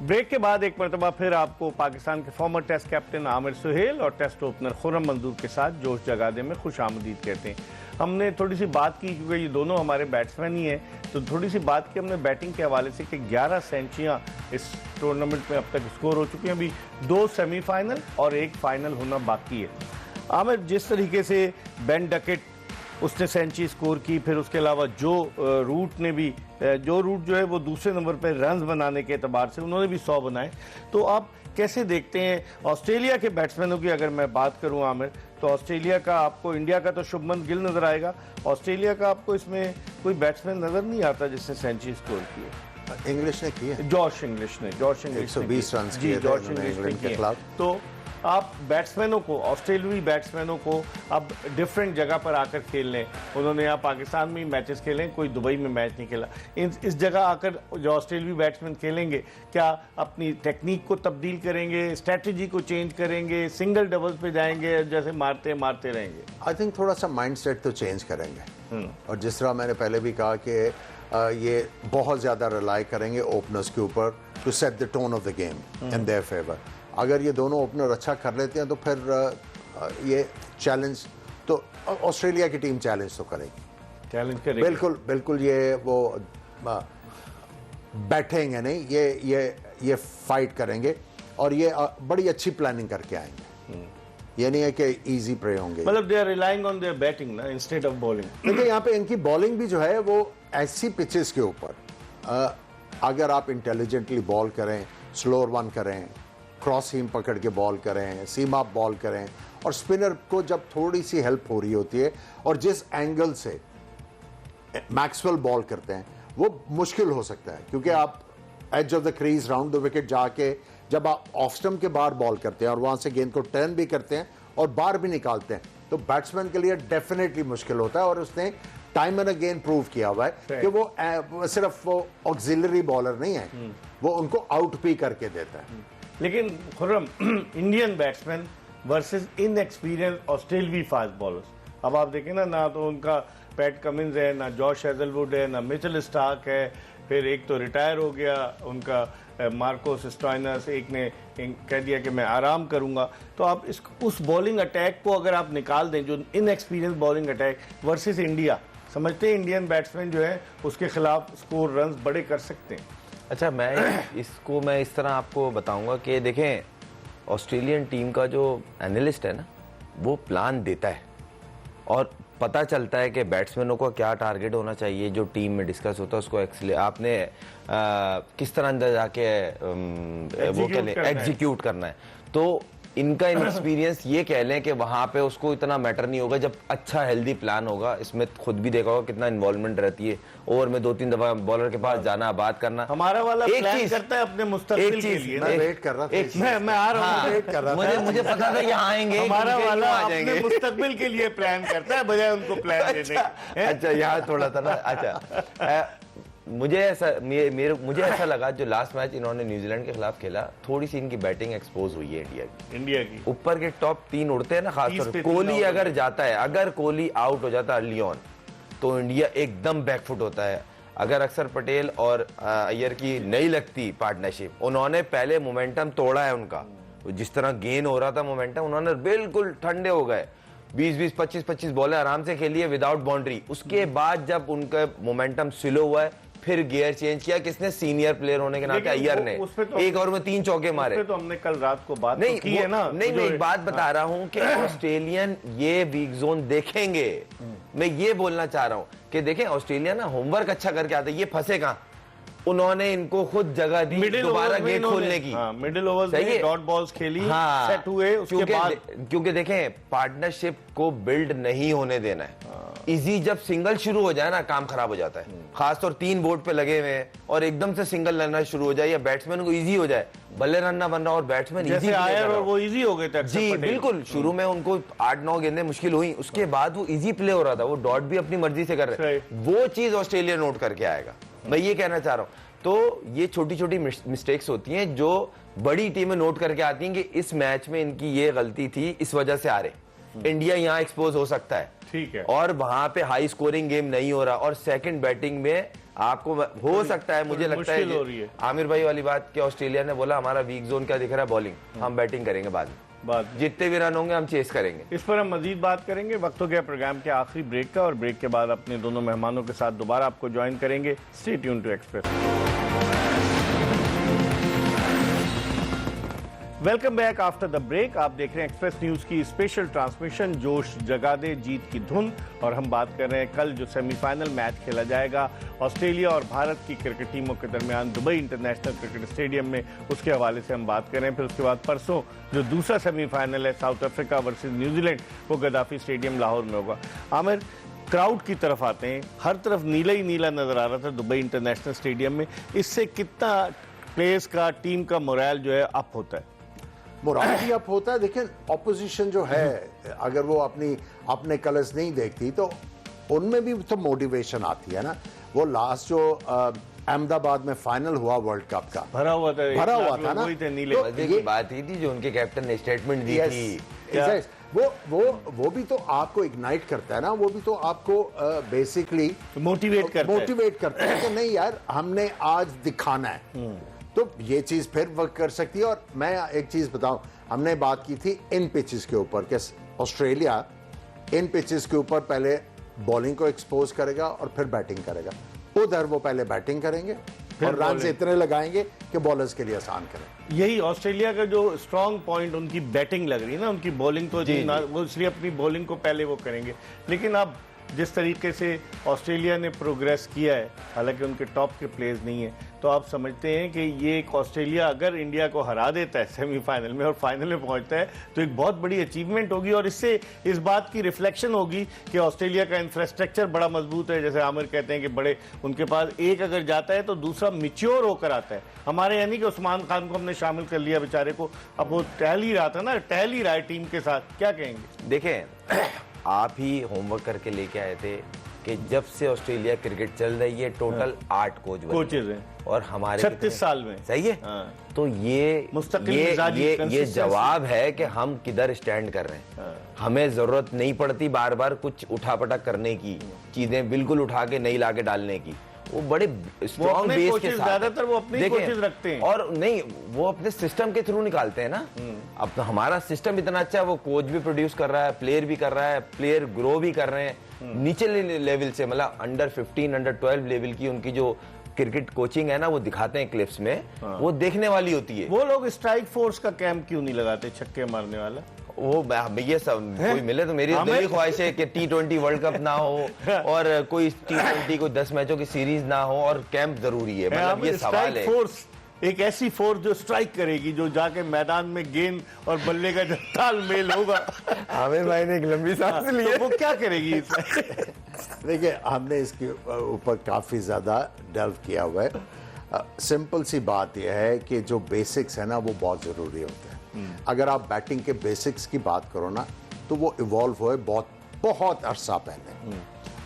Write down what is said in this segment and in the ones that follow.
Break के बाद एक मरतबा फिर आपको पाकिस्तान के former test captain Aamir Sohail और टेस्ट ओपनर खुर्रम मंजूर के साथ जोश जगादे में खुश आमदीद कहते हैं। हमने थोड़ी सी बात की क्योंकि ये दोनों हमारे बैट्समैन ही हैं, तो थोड़ी सी बात की हमने बैटिंग के हवाले से कि 11 सेंचुरियाँ इस टूर्नामेंट में अब तक स्कोर हो चुकी हैं। अभी 2 सेमीफाइनल और 1 फाइनल होना बाकी है। आमिर, जिस तरीके से बेन डकेट उसने सेंचुरी स्कोर की, फिर उसके अलावा जो रूट ने भी जो है वो दूसरे नंबर पर रन्स बनाने के एतबार से उन्होंने भी 100 बनाए। तो आप कैसे देखते हैं ऑस्ट्रेलिया के बैट्समैनों की? अगर मैं बात करूं आमिर, तो ऑस्ट्रेलिया का आपको, इंडिया का तो शुभमन गिल नजर आएगा, ऑस्ट्रेलिया का आपको इसमें कोई बैट्समैन नजर नहीं आता जिसने सेंचुरी स्कोर की है? इंग्लिश ने की है, जॉश इंग्लिश ने 120 रन किए थे इंग्लैंड के खिलाफ। तो आप बैट्समैनों को, ऑस्ट्रेलियाई बैट्समैनों को अब डिफरेंट जगह पर आकर खेल लें। उन्होंने यहाँ पाकिस्तान में मैचेस खेले, कोई दुबई में मैच नहीं खेला। इस जगह आकर जो ऑस्ट्रेलियाई बैट्समैन खेलेंगे, क्या अपनी टेक्निक को तब्दील करेंगे, स्ट्रेटजी को चेंज करेंगे, सिंगल डबल्स पे जाएंगे, जैसे मारते रहेंगे? आई थिंक थोड़ा सा माइंड सेट तो चेंज करेंगे। और जिस तरह मैंने पहले भी कहा कि ये बहुत ज़्यादा रिलाई करेंगे ओपनर्स के ऊपर to set the tone of the game in their favour. अगर ये दोनों ओपनर अच्छा कर लेते हैं तो फिर ये चैलेंज तो ऑस्ट्रेलिया की टीम चैलेंज तो करेगी, चैलेंज करेगी। बिल्कुल ये वो बैठेंगे नहीं, ये फाइट करेंगे और ये बड़ी अच्छी प्लानिंग करके आएंगे। ये नहीं है कि इजी प्रे होंगे, मतलब they are relying on their batting ना इंस्टेड ऑफ बॉलिंग। देखिए यहाँ पे इनकी बॉलिंग भी जो है वो ऐसी पिचेस के ऊपर अगर आप इंटेलिजेंटली बॉल करें, स्लोअर वन करें, क्रॉस सीम पकड़ के बॉल करें, सीम अप बॉल करें, और स्पिनर को जब थोड़ी सी हेल्प हो रही होती है और जिस एंगल से मैक्सवेल बॉल करते हैं वो मुश्किल हो सकता है, क्योंकि आप edge of the crease round the wicket जाके जब आप ऑफ स्टंप के बाहर बॉल करते हैं और वहां से गेंद को टर्न भी करते हैं और बाहर भी निकालते हैं, तो बैट्समैन के लिए डेफिनेटली मुश्किल होता है। और उसने टाइम एंड अगेन प्रूव किया हुआ है कि वो सिर्फ वो ऑक्सिलरी बॉलर नहीं है, वो उनको आउट भी करके देता है। लेकिन Khurram, Indian batsman versus inexperience ऑस्ट्रेलियाई फास्ट बॉलर्स, अब आप देखें ना तो उनका पैट कमिंस है, ना जॉश हेजलवुड है, ना मिचेल स्टार्क है, फिर एक तो रिटायर हो गया उनका मार्कोस स्टॉइनस, एक ने कह दिया कि मैं आराम करूंगा। तो आप उस बॉलिंग अटैक को अगर आप निकाल दें, जो inexperience bowling attack versus India, समझते हैं इंडियन बैट्समैन जो है उसके खिलाफ स्कोर रन बड़े कर सकते हैं? अच्छा, मैं इस तरह आपको बताऊंगा कि देखें, ऑस्ट्रेलियन टीम का जो एनालिस्ट है ना, वो प्लान देता है और पता चलता है कि बैट्समैनों को क्या टारगेट होना चाहिए, जो टीम में डिस्कस होता है उसको आपने किस तरह अंदर जाके वो कह लें एग्जीक्यूट करना है। तो इनका एक्सपीरियंस ये कह लें कि वहां पे उसको इतना मैटर नहीं होगा जब अच्छा हेल्दी प्लान होगा। इसमें खुद भी देखा होगा कितना इन्वॉल्वमेंट रहती है, ओवर में 2-3 दफा बॉलर के पास जाना, बात करना। हमारा वाला एक प्लान चीज करता है अपने मुस्तकबिल के लिए। मैं वेट कर रहा था, मैं आ रहा हूँ, वेट कर रहा था, मुझे पता था यहाँ आएंगे। हमारा वाला अपने मुस्तकबिल के लिए प्लान करता है बजाय उनको प्लान देने के। अच्छा, यहाँ थोड़ा था ना। अच्छा, मुझे ऐसा लगा जो लास्ट मैच इन्होंने न्यूजीलैंड के खिलाफ खेला, थोड़ी सी इनकी बैटिंग एक्सपोज हुई है इंडिया की। ऊपर के टॉप 3 उड़ते हैं ना, खासतौर पर कोहली अगर जाता है, अगर कोहली आउट हो जाता है अर्ली ऑन, तो इंडिया एकदम बैकफुट होता है। अगर अक्षर पटेल और अय्यर की नहीं लगती पार्टनरशिप, उन्होंने पहले मोमेंटम तोड़ा है उनका, जिस तरह गेन हो रहा था मोमेंटम, उन्होंने बिल्कुल ठंडे हो गए। 20-20, 25-25 बॉलें आराम से खेली है विदाउट बाउंड्री। उसके बाद जब उनका मोमेंटम स्लो हुआ है, फिर गियर चेंज किया किसने? सीनियर प्लेयर होने के नाते अय्यर ने तो एक ओवर में 3 चौके मारे। तो हमने कल रात को बात नहीं की है ना। नहीं, मैं एक बात बता रहा हूं कि ऑस्ट्रेलियन ये वीक जोन देखेंगे। मैं ये बोलना चाह रहा हूं कि देखें, ऑस्ट्रेलिया ना होमवर्क अच्छा करके आता है, ये फंसे कहां? उन्होंने इनको खुद जगह दी दोबारा गेट खोलने की। मिडिल ओवर्स में डॉट बॉल्स खेली, सेट हुए उसके बाद। क्योंकि देखें, पार्टनरशिप को बिल्ड नहीं होने देना है। इजी जब सिंगल शुरू हो जाए ना, काम खराब हो जाता है। खासतौर 3 बोर्ड पे लगे हुए हैं और एकदम से सिंगल लेना शुरू हो जाए या बैट्समैन को इजी हो जाए, भले रन ना बन रहा और बैट्समैन इजी आया और वो इजी हो गए थे। जी बिल्कुल, शुरू में उनको 8-9 गेंदें मुश्किल हुई, उसके बाद वो इजी प्ले हो रहा था, वो डॉट भी अपनी मर्जी से कर रहे। वो चीज ऑस्ट्रेलिया नोट करके आएगा, मैं ये कहना चाह रहा हूं। तो ये छोटी छोटी मिस्टेक्स होती हैं जो बड़ी टीमें नोट करके आती हैं कि इस मैच में इनकी ये गलती थी, इस वजह से आ रहे। इंडिया यहाँ एक्सपोज हो सकता है, ठीक है, और वहां पे हाई स्कोरिंग गेम नहीं हो रहा, और सेकंड बैटिंग में आपको हो सकता है, मुझे लगता है, हो रही है आमिर भाई वाली बात कि ऑस्ट्रेलिया ने बोला हमारा वीक जोन क्या दिख रहा है, बॉलिंग, हम बैटिंग करेंगे बाद में, जितने भी रन होंगे हम चेस करेंगे। इस पर हम मजीद बात करेंगे। वक्त हो गया प्रोग्राम के आखिरी ब्रेक का, और ब्रेक के बाद अपने दोनों मेहमानों के साथ दोबारा आपको ज्वाइन करेंगे। Stay tune to Express. Welcome back after the break. आप देख रहे हैं एक्सप्रेस न्यूज की स्पेशल ट्रांसमिशन जोश जगा दे जीत की धुन, और हम बात कर रहे हैं कल जो सेमीफाइनल मैच खेला जाएगा ऑस्ट्रेलिया और भारत की क्रिकेट टीमों के दरमियान दुबई इंटरनेशनल क्रिकेट स्टेडियम में, उसके हवाले से हम बात कर रहे हैं। फिर उसके बाद परसों जो दूसरा सेमीफाइनल है साउथ अफ्रीका वर्सेज न्यूजीलैंड, वो गद्दाफी स्टेडियम लाहौर में होगा। आमिर, क्राउड की तरफ आते हैं, हर तरफ नीला ही नीला नजर आ रहा था दुबई इंटरनेशनल स्टेडियम में। इससे कितना प्लेयर्स का, टीम का मोरल जो है अप होता है? मोरल भी अप होता है। देखिए, ऑपोजिशन जो है अगर वो अपने कलर्स नहीं देखती तो उनमें भी तो मोटिवेशन आती है ना। वो लास्ट जो अहमदाबाद में फाइनल हुआ वर्ल्ड कप का, भरा हुआ था ना, वही थे नीले। तो मजे की बात ही थी जो उनके कैप्टन ने स्टेटमेंट दी थी, वो भी तो आपको इग्नाइट करता है ना, वो भी तो आपको बेसिकली मोटिवेट करता है कि नहीं यार, हमने आज दिखाना है, तो ये चीज फिर वर्क कर सकती है। और मैं एक चीज बताऊं, हमने बात की थी इन पिचेस के ऊपर कि ऑस्ट्रेलिया इन पिचेस के ऊपर पहले बॉलिंग को एक्सपोज करेगा और फिर बैटिंग करेगा। उधर वो पहले बैटिंग करेंगे और रन से इतने लगाएंगे कि बॉलर्स के लिए आसान करें। यही ऑस्ट्रेलिया का जो स्ट्रांग पॉइंट उनकी बैटिंग लग रही है ना, उनकी बॉलिंग तो वो इसलिए अपनी बॉलिंग को पहले वो करेंगे। लेकिन अब जिस तरीके से ऑस्ट्रेलिया ने प्रोग्रेस किया है, हालांकि उनके टॉप के प्लेयर्स नहीं है, तो आप समझते हैं कि ये एक ऑस्ट्रेलिया अगर इंडिया को हरा देता है सेमीफाइनल में और फाइनल में पहुंचता है तो एक बहुत बड़ी अचीवमेंट होगी, और इससे इस बात की रिफ्लेक्शन होगी कि ऑस्ट्रेलिया का इंफ्रास्ट्रक्चर बड़ा मजबूत है। जैसे आमिर कहते हैं कि बड़े उनके पास एक अगर जाता है तो दूसरा मिच्योर होकर आता है। हमारे यानी कि उस्मान खान को हमने शामिल कर लिया बेचारे को, अब वो टहल ही रहा था ना, टहल ही रहा है टीम के साथ, क्या कहेंगे? देखें, आप ही होमवर्क करके लेके आए थे कि जब से ऑस्ट्रेलिया क्रिकेट चल रही है टोटल 8 कोचेज हैं, और हमारे 36 साल में, सही है। तो ये जवाब है कि हम किधर स्टैंड कर रहे हैं। हमें जरूरत नहीं पड़ती बार बार कुछ उठापटक करने की, चीजें बिल्कुल उठा के नहीं लाके डालने की। वो बड़े स्ट्रॉन्ग बेस के साथ, ज्यादातर वो अपने कोचेज रखते हैं, और नहीं, वो अपने सिस्टम के थ्रू निकालते हैं ना। अब तो हमारा सिस्टम इतना अच्छा है, वो कोच भी प्रोड्यूस कर रहा है, प्लेयर भी कर रहा है, प्लेयर ग्रो भी कर रहे हैं नीचे लेवल से, मतलब अंडर 15 अंडर 12 लेवल की उनकी जो क्रिकेट कोचिंग है ना, वो दिखाते हैं क्लिप्स में, वो देखने वाली होती है। वो लोग स्ट्राइक फोर्स का कैंप क्यों नहीं लगाते, छक्के मारने वाला? वो ये सब कोई मिले तो मेरी दिली ख्वाहिश है कि T20 वर्ल्ड कप ना हो और कोई T20 को 10 मैचों की सीरीज ना हो, और कैंप जरूरी है। मतलब ये सवाल है, फोर्स एक ऐसी फोर्स जो स्ट्राइक करेगी, जो जाके मैदान में गेंद और बल्ले का जब तालमेल होगा। आमिर भाई ने एक लंबी सांस ली है, तो वो क्या करेगी? देखिए, हमने इसके ऊपर काफी ज्यादा डेल्व किया हुआ है। सिंपल सी बात यह है कि जो बेसिक्स है ना, वो बहुत जरूरी होते हैं। अगर आप बैटिंग के बेसिक्स की बात करो ना, तो वो इवॉल्व हुए बहुत अरसा पहले,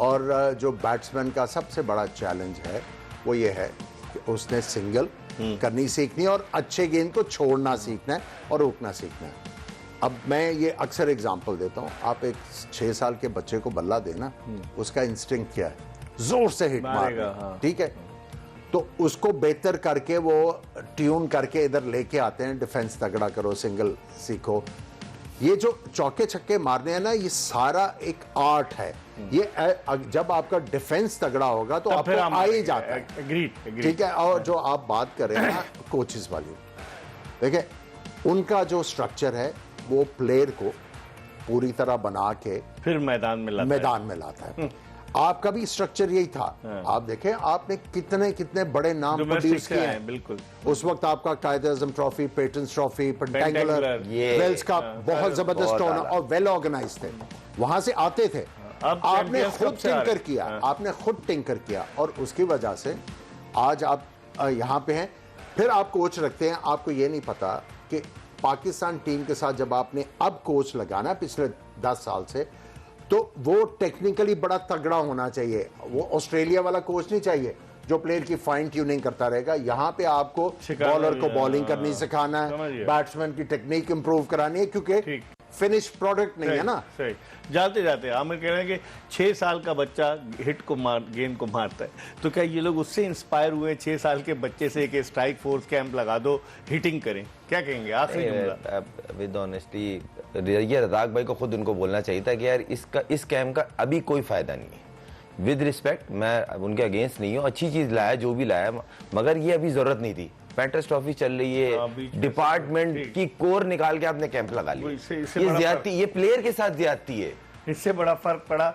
और जो बैट्समैन का सबसे बड़ा चैलेंज है वो ये है कि उसने सिंगल करनी सीखनी है और अच्छे गेंद को छोड़ना सीखना है और रोकना सीखना है। अब मैं ये अक्सर एग्जांपल देता हूँ, आप एक 6 साल के बच्चे को बल्ला देना, उसका इंस्टिंक्ट क्या है? जोर से हिट मारना, ठीक है? तो उसको बेहतर करके वो ट्यून करके इधर लेके आते हैं, डिफेंस तगड़ा करो, सिंगल सीखो। ये जो चौके छक्के मारने हैं ना, ये सारा एक आर्ट है। ये जब आपका डिफेंस तगड़ा होगा तो आपको आ ही जाता है, ठीक है? और जो आप बात कर रहे हैं ना कोचेस वाली, देखिए उनका जो स्ट्रक्चर है वो प्लेयर को पूरी तरह बना के फिर मैदान में लाता है। आपका भी स्ट्रक्चर यही था। आप देखें, आपने कितने बड़े नाम प्रोड्यूस किए हैं। बिल्कुल, उस वक्त आपका Quaid-e-Azam trophy, Patron's trophy, pentangular, Wills cup बहुत जबरदस्त टूर्नामेंट और वेल ऑर्गेनाइज थे, वहां से आते थे। आपने खुद टिंकर किया और उसकी वजह से आज आप यहाँ पे हैं। फिर आप कोच रखते हैं, आपको ये नहीं पता कि पाकिस्तान टीम के साथ जब आपने अब कोच लगाना पिछले 10 साल से, तो वो टेक्निकली बड़ा तगड़ा होना चाहिए। वो ऑस्ट्रेलिया वाला कोच नहीं चाहिए जो प्लेयर की फाइन ट्यूनिंग करता रहेगा। यहाँ पे आपको बॉलर को बॉलिंग करनी सिखाना है, बैट्समैन की टेक्निक इंप्रूव करानी है, क्योंकि फिनिश प्रोडक्ट नहीं है ना। सही। जाते जाते आमिर कह रहे हैं कि 6 साल का बच्चा गेंद को मारता है, तो क्या ये लोग उससे इंस्पायर हुए 6 साल के बच्चे से कि स्ट्राइक फोर्स कैंप लगा दो, हिटिंग करें? क्या कहेंगे आखिरी जुमला? विद ऑनेस्टी ये रज़ाक भाई को खुद उनको बोलना चाहिए था कि यार इस कैंप का अभी कोई फायदा नहीं है। विद रिस्पेक्ट, मैं उनके अगेंस्ट नहीं हूँ, अच्छी चीज लाया जो भी लाया, मगर ये अभी जरूरत नहीं थी। पेंटर्स ट्रॉफी चल रही है, डिपार्टमेंट की कोर निकाल के आपने कैंप लगा लिया, ये ज्यादती, ये प्लेयर के साथ ज्यादती है। इससे बड़ा फर्क पड़ा।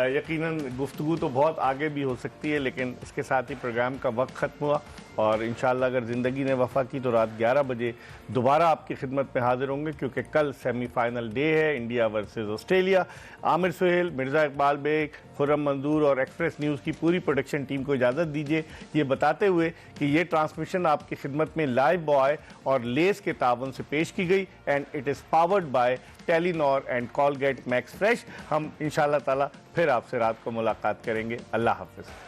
यकीनन गुफ्तगू तो बहुत आगे भी हो सकती है, लेकिन इसके साथ ही प्रोग्राम का वक्त ख़त्म हुआ और इंशाल्लाह अगर ज़िंदगी ने वफ़ा की तो रात 11 बजे दोबारा आपकी खिदमत में हाजिर होंगे, क्योंकि कल सेमीफाइनल डे है, India versus Australia. Aamir Sohail, Mirza Iqbal Baig, Khurram Manzoor और एक्सप्रेस न्यूज़ की पूरी प्रोडक्शन टीम को इजाज़त दीजिए, ये बताते हुए कि ये ट्रांसमिशन आपकी खिदमत में लाइव बॉय और लेस के तावन से पेश की गई and it is powered by Telenor and Colgate max fresh. हम इंशाल्लाह ताला फिर आपसे रात को मुलाकात करेंगे। अल्लाह हाफ़िज़।